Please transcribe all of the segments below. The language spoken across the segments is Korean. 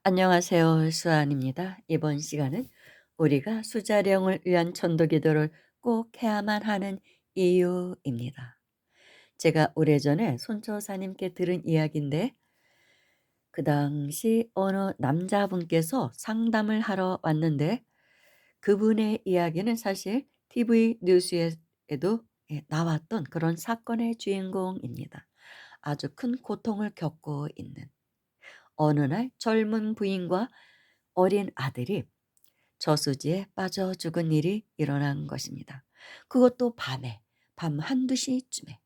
안녕하세요. 수아입니다. 이번 시간은 우리가 수자령을 위한 전도 기도를 꼭 해야만 하는 이유입니다. 제가 오래전에 손초사님께 들은 이야기인데 그 당시 어느 남자분께서 상담을 하러 왔는데 그분의 이야기는 사실 TV 뉴스에도 나왔던 그런 사건의 주인공입니다. 아주 큰 고통을 겪고 있는 어느 날 젊은 부인과 어린 아들이 저수지에 빠져 죽은 일이 일어난 것입니다. 그것도 밤에, 밤 한두 시쯤에.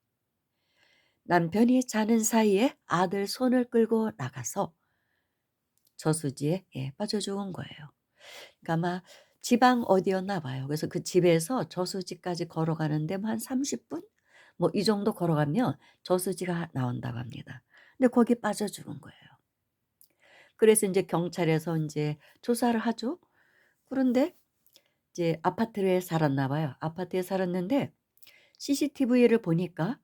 남편이 자는 사이에 아들 손을 끌고 나가서 저수지에 빠져 죽은 거예요. 그러니까 아마 지방 어디였나 봐요. 그래서 그 집에서 저수지까지 걸어가는데 뭐한 30분? 뭐 이 정도 걸어가면 저수지가 나온다고 합니다. 근데 거기 빠져 죽은 거예요. 그래서 이제 경찰에서 이제 조사를 하죠. 그런데 이제 아파트에 살았나 봐요. 아파트에 살았는데 CCTV를 보니까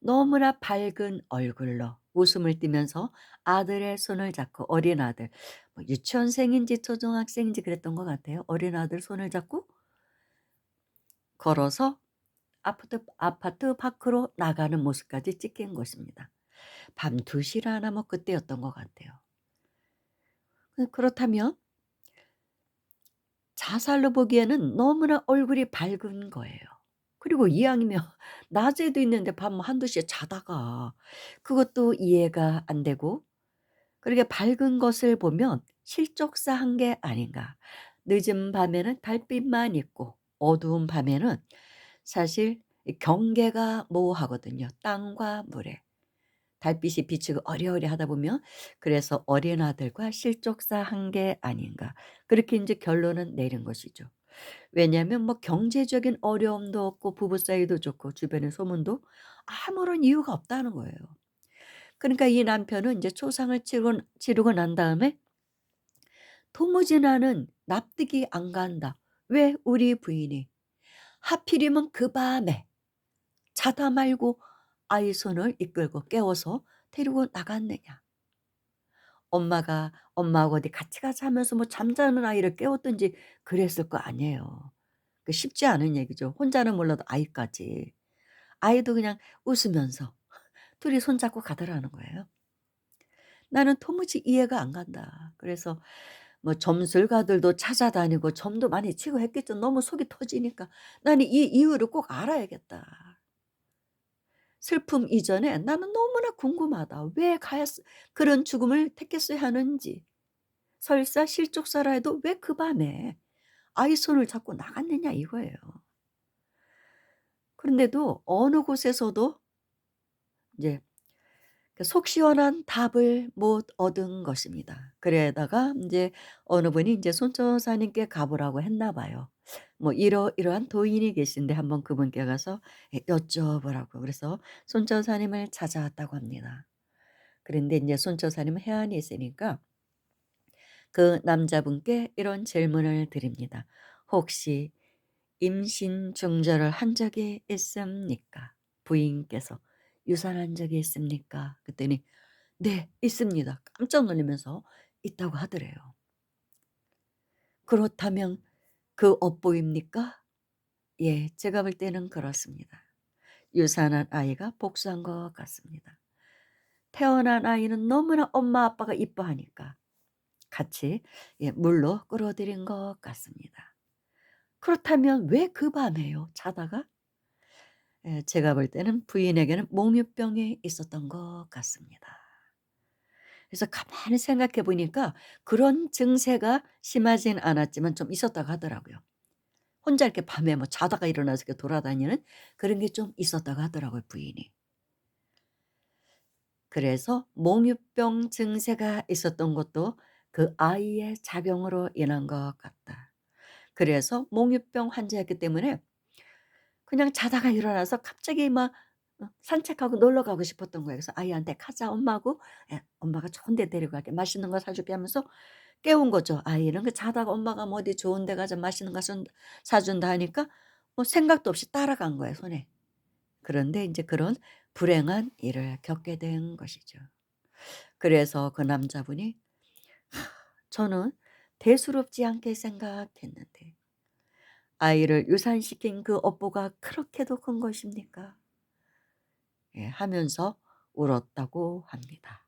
너무나 밝은 얼굴로 웃음을 띠면서 아들의 손을 잡고 어린 아들 뭐 유치원생인지 초등학생인지 그랬던 것 같아요. 어린 아들 손을 잡고 걸어서 아파트 밖으로 나가는 모습까지 찍힌 것입니다. 밤 2 시라나 뭐 그때였던 것 같아요. 그렇다면 자살로 보기에는 너무나 얼굴이 밝은 거예요. 그리고 이왕이면 낮에도 있는데 밤 한두 시에 자다가 그것도 이해가 안 되고 그렇게 밝은 것을 보면 실족사한 게 아닌가. 늦은 밤에는 달빛만 있고 어두운 밤에는 사실 이 경계가 모호하거든요, 땅과 물에. 달빛이 비추고 어리어리하다 보면 그래서 어린 아들과 실족사한 게 아닌가. 그렇게 인제 결론은 내린 것이죠. 왜냐하면 뭐 경제적인 어려움도 없고 부부 사이도 좋고 주변의 소문도 아무런 이유가 없다는 거예요. 그러니까 이 남편은 이제 초상을 치르고 난 다음에 도무지 나는 납득이 안 간다. 왜 우리 부인이 하필이면 그 밤에 자다 말고 아이 손을 이끌고 깨워서 데리고 나갔느냐. 엄마하고 어디 같이 가자 하면서 뭐 잠자는 아이를 깨웠든지 그랬을 거 아니에요. 그 쉽지 않은 얘기죠. 혼자는 몰라도 아이까지. 아이도 그냥 웃으면서 둘이 손잡고 가더라는 거예요. 나는 도무지 이해가 안 간다. 그래서 뭐 점술가들도 찾아다니고 점도 많이 치고 했겠죠. 너무 속이 터지니까. 나는 이 이유를 꼭 알아야겠다. 슬픔 이전에 나는 너무나 궁금하다. 왜 그런 죽음을 택했어야 하는지. 설사 실족사라 해도 왜 그 밤에 아이 손을 잡고 나갔느냐 이거예요. 그런데도 어느 곳에서도 이제 속 시원한 답을 못 얻은 것입니다. 그러다가 인제 어느 분이 인제 손천사님께 가 보라고 했나 봐요. 뭐 이러이러한 도인이 계신데 한번 그분께 가서 여쭤보라고. 그래서 손천사님을 찾아왔다고 합니다. 그런데 인제 손천사님은 해안에 있으니까 그 남자분께 이런 질문을 드립니다. "혹시 임신 중절을 한 적이 있습니까?" 부인께서 "유산한 적이 있습니까?" 그랬더니 "네. 있습니다." 깜짝 놀라면서 있다고 하더래요. 그렇다면 그 업보입니까? 예. 제가 볼 때는 그렇습니다. 유산한 아이가 복수한 것 같습니다. 태어난 아이는 너무나 엄마 아빠가 이뻐하니까 같이 물로 끌어들인 것 같습니다. 그렇다면 왜 그 밤에요? 자다가? 제가 볼 때는 부인에게는 몽유병이 있었던 것 같습니다. 그래서 가만히 생각해 보니까 그런 증세가 심하진 않았지만 좀 있었다고 하더라고요. 혼자 이렇게 밤에 뭐 자다가 일어나서 이렇게 돌아다니는 그런 게 좀 있었다고 하더라고요, 부인이. 그래서 몽유병 증세가 있었던 것도 그 아이의 작용으로 인한 것 같다. 그래서 몽유병 환자였기 때문에 그냥 자다가 일어나서 갑자기 막 산책하고 놀러 가고 싶었던 거예요. 그래서 아이한테 "가자 엄마하고 엄마가 좋은 데 데리고 갈게. 맛있는 거 사 줄게." 하면서 깨운 거죠. 아이는 그 자다가 엄마가 뭐 "어디 좋은 데 가자. 맛있는 거 사 준다." 하니까 뭐 생각도 없이 따라간 거예요, 손에. 그런데 인제 그런 불행한 일을 겪게 된 것이죠. 그래서 그 남자분이 저는 대수롭지 않게 생각했는데 아이를 유산시킨 그 업보가 그렇게도 큰 것입니까? 예, 하면서 울었다고 합니다.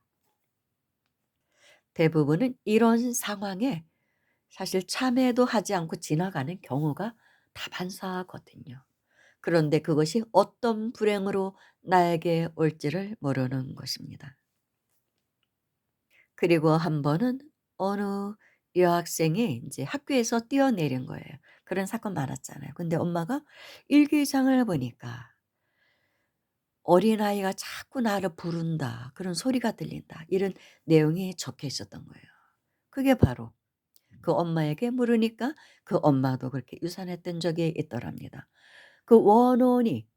대부분은 이런 상황에 사실 참회도 하지 않고 지나가는 경우가 다반사거든요. 그런데 그것이 어떤 불행으로 나에게 올지를 모르는 것입니다. 그리고 한 번은 어느 여학생이 이제 학교에서 뛰어내린 거예요. 그런 사건 많았잖아요. 근데 엄마가 일기장을 보니까 "어린아이가 자꾸 나를 부른다. 그런 소리가 들린다." 이런 내용이 적혀 있었던 거예요. 그게 바로 그 엄마에게 물으니까 그 엄마도 그렇게 유산했던 적이 있더랍니다. 그 원혼이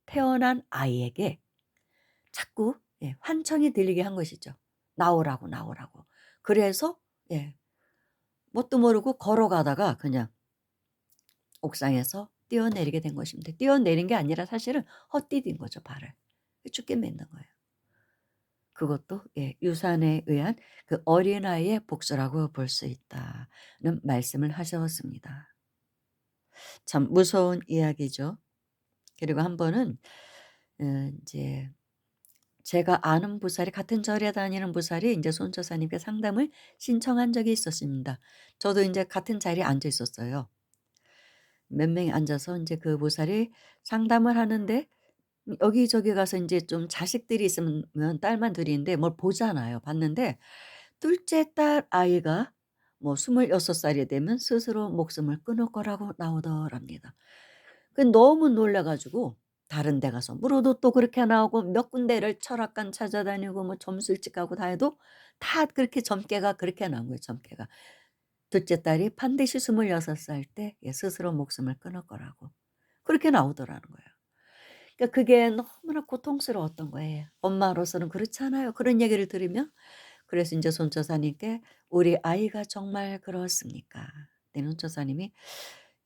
태어난 아이에게 자꾸 예 환청이 들리게 한 것이죠. 나오라고, 나오라고. 그래서 예 뭣도 모르고 걸어가다가 그냥 옥상에서 뛰어내리게 된 것입니다. 뛰어내린 게 아니라 사실은 헛디딘 거죠 발을. 죽게 맺는 거예요. 그것도 예 유산에 의한 그 어린아이의 복수라고 볼 수 있다는 말씀을 하셨습니다. 참 무서운 이야기죠. 그리고 한 번은 인제 제가 아는 보살이 같은 절에 다니는 보살이 인제 손처사님께 상담을 신청한 적이 있었습니다. 저도 인제 같은 자리에 앉아 있었어요. 몇 명이 앉아서 인제 그 보살이 상담을 하는데 여기저기 가서 인제 좀 자식들이 있으면 딸만 둘 인데 뭘 보잖아요. 봤는데 둘째 딸 아이가 뭐 26 살이 되면 스스로 목숨을 끊을 거라고 나오더랍니다. 그 너무 놀라 가지고 다른 데 가서 물어도 또 그렇게 나오고 몇 군데를 철학관 찾아다니고 뭐 점술집 가고 다 해도 다 그렇게 점괘가 그렇게 나온 거예요, 점괘가. 둘째 딸이 반드시 26살 때 예 스스로 목숨을 끊을 거라고. 그렇게 나오더라는 거예요. 그러니까 그게 너무나 고통스러웠던 거예요. 엄마로서는 그렇잖아요. 그런 얘기를 들으면. 그래서 인제 손처사님께 "우리 아이가 정말 그렇습니까?" 그랬더니 손처사님이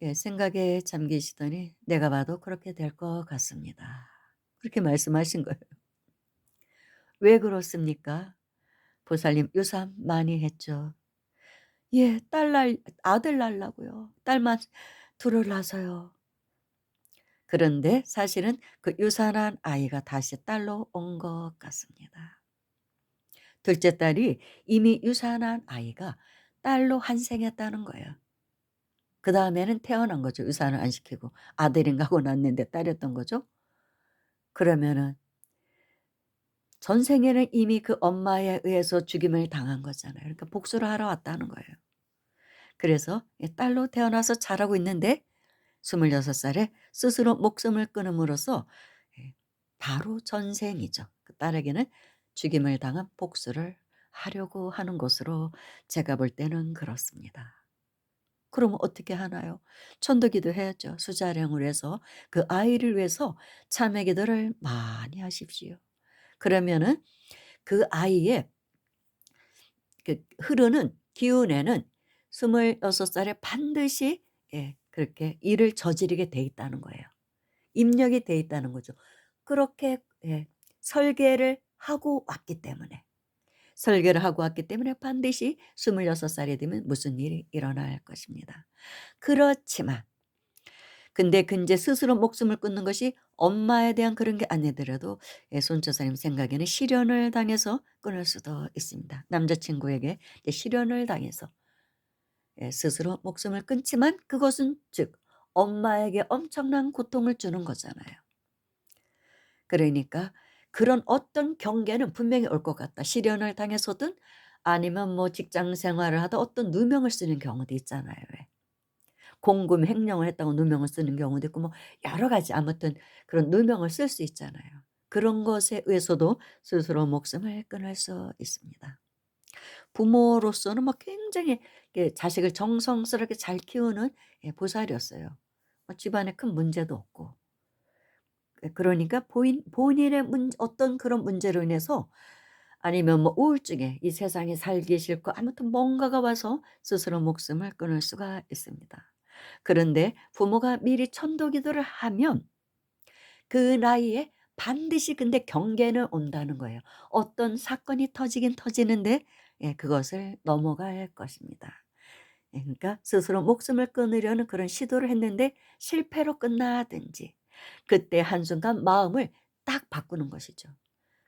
예 생각에 잠기시더니 "내가 봐도 그렇게 될 것 같습니다." 그렇게 말씀하신 거예요. "왜 그렇습니까?" 보살님 "유산 많이 했죠." "예. 딸 낳 아들 낳으려고요. 딸만 둘을 낳아서요." 그런데 사실은 그 유산한 아이가 다시 딸로 온 것 같습니다. 둘째 딸이 이미 유산한 아이가 딸로 환생했다는 거예요. 그다음에는 태어난 거죠, 유산을 안 시키고. 아들인가 하고 낳았는데 딸이었던 거죠. 그러면은 전생에는 이미 그 엄마에 의해서 죽임을 당한 거잖아요. 그러니까 복수를 하러 왔다는 거예요. 그래서 이 딸로 태어나서 자라고 있는데 26 살에 스스로 목숨을 끊음으로써 예 바로 전생이죠. 그 딸에게는 죽임을 당한 복수를 하려고 하는 것으로 제가 볼 때는 그렇습니다. 그러면 어떻게 하나요? 천도기도 해야죠. 수자령을 해서 그 아이를 위해서 참회 기도를 많이 하십시오. 그러면은 그 아이의 그 흐르는 기운에는 26 살에 반드시 예 그렇게 일을 저지르게 돼 있다는 거예요. 입력이 돼 있다는 거죠. 그렇게 예 설계를 하고 왔기 때문에. 설계를 하고 왔기 때문에 반드시 26 살이 되면 무슨 일이 일어날 것입니다. 그렇지만 근데 그 인제 스스로 목숨을 끊는 것이 엄마에 대한 그런 게 아니더라도 예 손처사님 생각에는 실연을 당해서 끊을 수도 있습니다. 남자친구에게 이제 실연을 당해서 예 스스로 목숨을 끊지만 그것은 즉 엄마에게 엄청난 고통을 주는 거잖아요. 그러니까 그런 어떤 경계는 분명히 올 것 같다. 실연을 당해서든 아니면 뭐 직장 생활을 하다 어떤 누명을 쓰는 경우도 있잖아요 왜. 공금 횡령을 했다고 누명을 쓰는 경우도 있고 뭐 여러 가지 아무튼 그런 누명을 쓸 수 있잖아요. 그런 것에 의해서도 스스로 목숨을 끊을 수 있습니다. 부모로서는 뭐 굉장히 이렇게 자식을 정성스럽게 잘 키우는 예 보살이었어요. 뭐 집안에 큰 문제도 없고. 예 그러니까 본인의 어떤 그런 문제로 인해서 아니면 뭐 우울증에 이 세상에 살기 싫고 아무튼 뭔가가 와서 스스로 목숨을 끊을 수가 있습니다. 그런데 부모가 미리 천도 기도를 하면 그 나이에 반드시 근데 경계는 온다는 거예요. 어떤 사건이 터지긴 터지는데 그것을 넘어갈 것입니다. 그러니까 스스로 목숨을 끊으려는 그런 시도를 했는데 실패로 끝나든지 그때 한순간 마음을 딱 바꾸는 것이죠.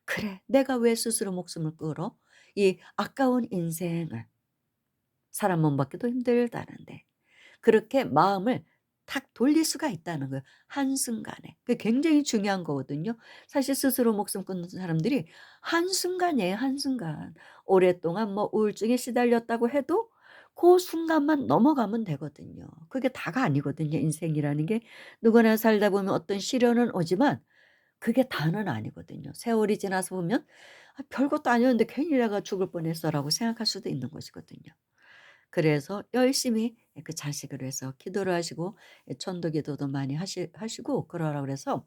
'그래 내가 왜 스스로 목숨을 끌어? 이 아까운 인생을 사람 몸 받기도 힘들다는데.' 그렇게 마음을 탁 돌릴 수가 있다는 거예요 한순간에. 그게 굉장히 중요한 거거든요. 사실 스스로 목숨 끊는 사람들이 한순간이에요 한순간. 오랫동안 뭐 우울증에 시달렸다고 해도 고 순간만 넘어가면 되거든요. 그게 다가 아니거든요 인생이라는 게. 누구나 살다 보면 어떤 시련은 오지만 그게 다는 아니거든요. 세월이 지나서 보면 '아 별것도 아니었는데 괜히 내가 죽을 뻔했어.'라고 생각할 수도 있는 것이거든요. 그래서 열심히 그 자식을 위해서 기도를 하시고 천도 기도도 많이 하시고 그러라 그래서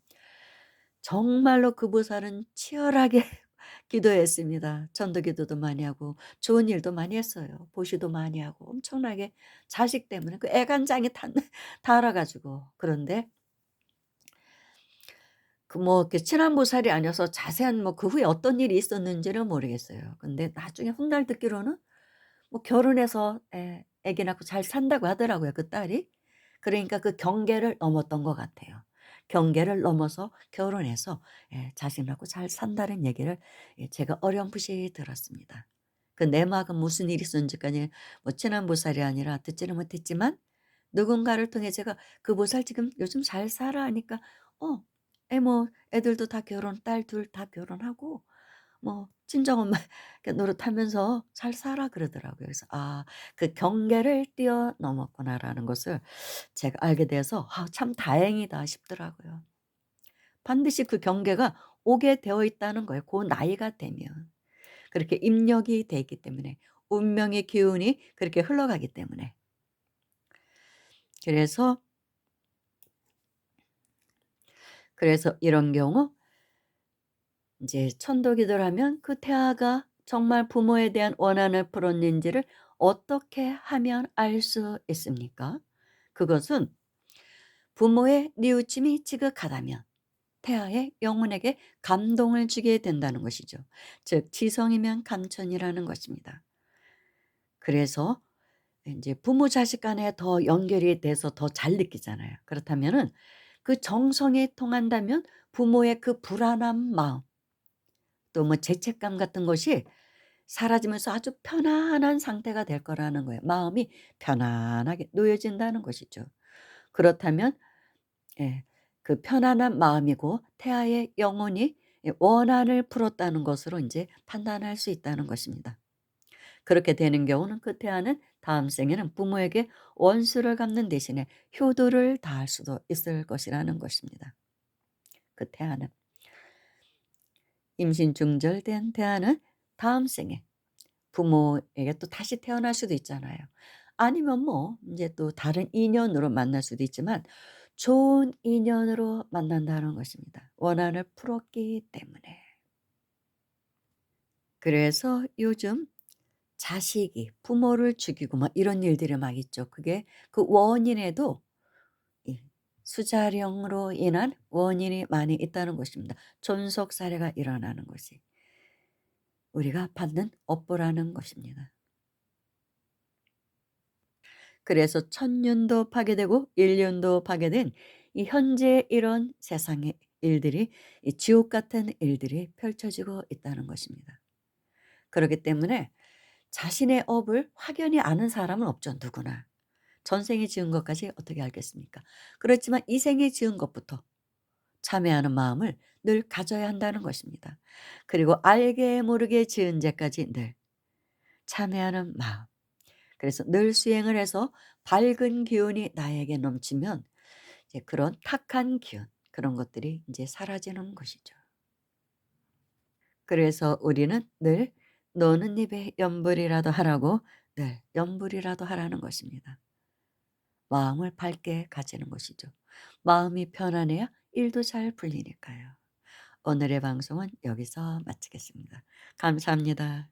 정말로 그 보살은 치열하게 기도했습니다. 천도 기도도 많이 하고 좋은 일도 많이 했어요. 보시도 많이 하고 엄청나게 자식 때문에 그 애간장이 다 달아 가지고. 그런데 그 뭐 이렇게 친한 보살이 아니어서 자세한 뭐 그 후에 어떤 일이 있었는지는 모르겠어요. 근데 나중에 훗날 듣기로는 뭐 결혼해서 아기 낳고 잘 산다고 하더라고요 그 딸이. 그러니까 그 경계를 넘었던 것 같아요. 경계를 넘어서 결혼해서 자식 낳고 잘 산다는 얘기를 제가 어렴풋이 들었습니다. 그 내막은 무슨 일이 있었는지까지 뭐 친한 보살이 아니라 듣지는 못했지만 누군가를 통해 제가 "그 보살 지금 요즘 잘 살아." 하니까 "어 뭐 애들도 다 결혼 딸 둘 다 결혼하고 뭐 친정엄마 이렇게 노릇하면서 잘 살아." 그러더라고요. 그래서 '아 그 경계를 뛰어넘었구나.'라는 것을 제가 알게 돼서 '아 참 다행이다.' 싶더라고요. 반드시 그 경계가 오게 되어 있다는 거예요 고 나이가 되면. 그렇게 입력이 돼 있기 때문에 운명의 기운이 그렇게 흘러가기 때문에. 그래서 이런 경우 인제 천도기도를 하면 그 태아가 정말 부모에 대한 원한을 풀었는지를 어떻게 하면 알 수 있습니까? 그것은 부모의 뉘우침이 지극하다면 태아의 영혼에게 감동을 주게 된다는 것이죠. 즉 지성이면 감천이라는 것입니다. 그래서 인제 부모 자식 간에 더 연결이 돼서 더 잘 느끼잖아요. 그렇다면은 그 정성이 통한다면 부모의 그 불안한 마음 또 뭐 죄책감 같은 것이 사라지면서 아주 편안한 상태가 될 거라는 거예요. 마음이 편안하게 놓여진다는 것이죠. 그렇다면 그 편안한 마음이고 태아의 영혼이 원한을 풀었다는 것으로 인제 판단할 수 있다는 것입니다. 그렇게 되는 경우는 그 태아는 다음 생에는 부모에게 원수를 갚는 대신에 효도를 다할 수도 있을 것이라는 것입니다. 그 태아는. 임신 중절된 태아는 다음 생에 부모에게 또 다시 태어날 수도 있잖아요. 아니면 뭐 인제 또 다른 인연으로 만날 수도 있지만 좋은 인연으로 만난다는 것입니다. 원한을 풀었기 때문에. 그래서 요즘 자식이 부모를 죽이고 막 이런 일들이 막 있죠. 그게 그 원인에도 이 수자령으로 인한 원인이 많이 있다는 것입니다. 존속 사례가 일어나는 것이 우리가 받는 업보라는 것입니다. 그래서 천년도 파괴되고 일년도 파괴된 이 현재 이런 세상의 일들이 이 지옥 같은 일들이 펼쳐지고 있다는 것입니다. 그렇기 때문에 자신의 업을 확연히 아는 사람은 없죠 누구나. 전생에 지은 것까지 어떻게 알겠습니까? 그렇지만 이 생에 지은 것부터 참회하는 마음을 늘 가져야 한다는 것입니다. 그리고 알게 모르게 지은 죄까지 늘 참회하는 마음. 그래서 늘 수행을 해서 밝은 기운이 나에게 넘치면 이제 그런 탁한 기운 그런 것들이 이제 사라지는 것이죠. 그래서 우리는 늘 "너는 입에 염불이라도 하라."고 늘 염불이라도 하라는 것입니다. 마음을 밝게 가지는 것이죠. 마음이 편안해야 일도 잘 풀리니까요. 오늘의 방송은 여기서 마치겠습니다. 감사합니다.